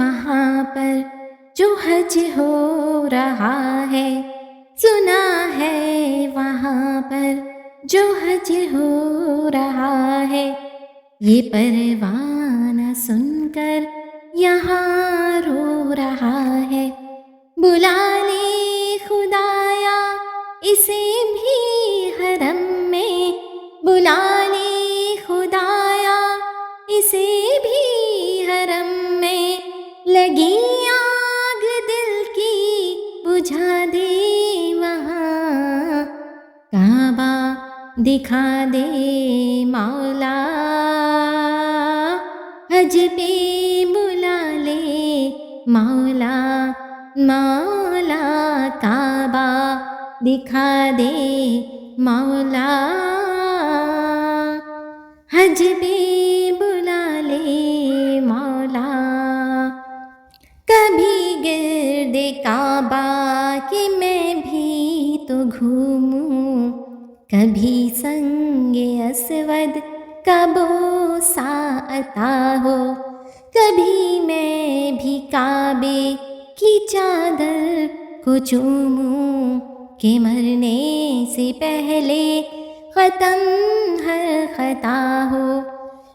وہاں پر جو حج ہو رہا ہے، سنا ہے وہاں پر جو حج ہو رہا ہے، یہ پروانہ سن کر یہاں رو رہا ہے۔ بلا لے خدایا اسے بھی حرم میں، بلا لے خدایا اسے بھی حرم میں، لگی آگ دل کی بجھا دے وہاں، کعبہ دکھا دے مولا، حج پہ بلا لے مولا، مولا کعبہ دکھا دے مولا، حج پہ بلا لے مولا۔ کبھی گرد کعبہ کہ میں بھی تو گھوموں، کبھی سنگ اسود کا بوسہ عطا ہو، کبھی میں بھی کعبے کی چادر کو چوموں، کہ مرنے سے پہلے ختم ہر خطا ہو۔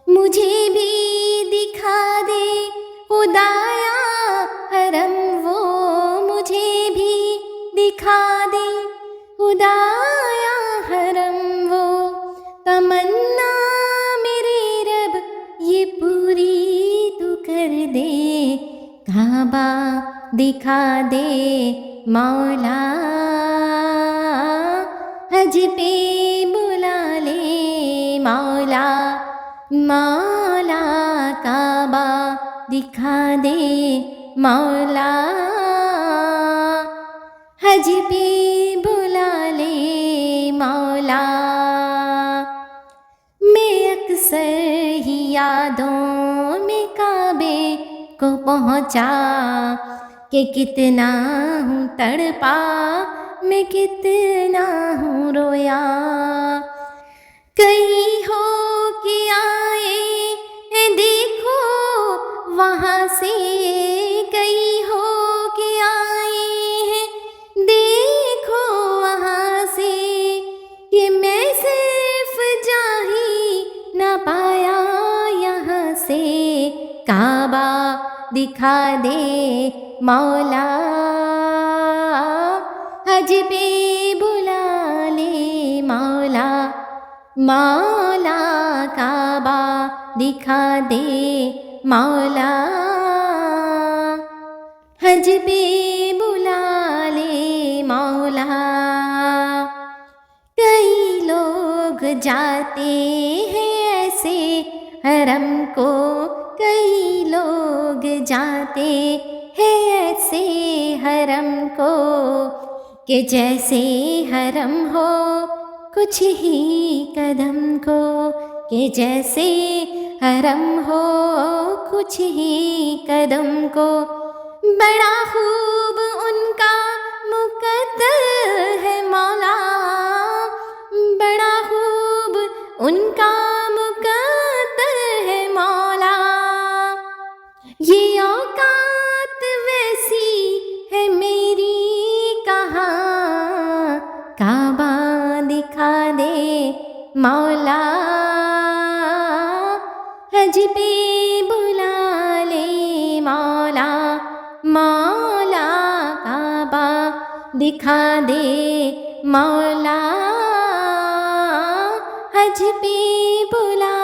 مجھے بھی دکھا دے خدایا حرم وہ، مجھے بھی دکھا دے خدایا حرم وہ، تمنا میرے رب یہ پوری تو کر دے، کعبہ دکھا دے مولا، حج پہ بلا لے مولا، مولا کعبہ دکھا دے مولا، حج پہ بلا لے مولا۔ میں اکثر ہی یادوں میں کعبے کو پہنچا، کہ کتنا ہوں تڑپا میں کتنا ہوں رویا، کئی ہو کے آئے ہیں دیکھو وہاں سے، کئی ہو کے آئے ہیں دیکھو وہاں سے، کہ میں صرف جا ہی نہ پایا یہاں سے، کعبہ دکھا دے مولا، حج پہ بلا لے مولا، مولا کعبہ دکھا دے مولا، حج پہ بلا لے مولا۔ کئی لوگ جاتے ہیں ایسے حرم کو، کئی لوگ جاتے ہیں ایسے حرم کو، کہ جیسے حرم ہو کچھ ہی قدم کو، کہ جیسے حرم ہو کچھ ہی قدم کو، بڑا خوب ان کا مقدر ہے مولا، بڑا خوب ان کا مقدر ہے مولا، یہ اوقات ویسی ہے میری کہاں، کعبہ دکھا دے مولا، حج پہ بلا لے مولا، مولا کعبہ دکھا دے مولا، حج پہ بلا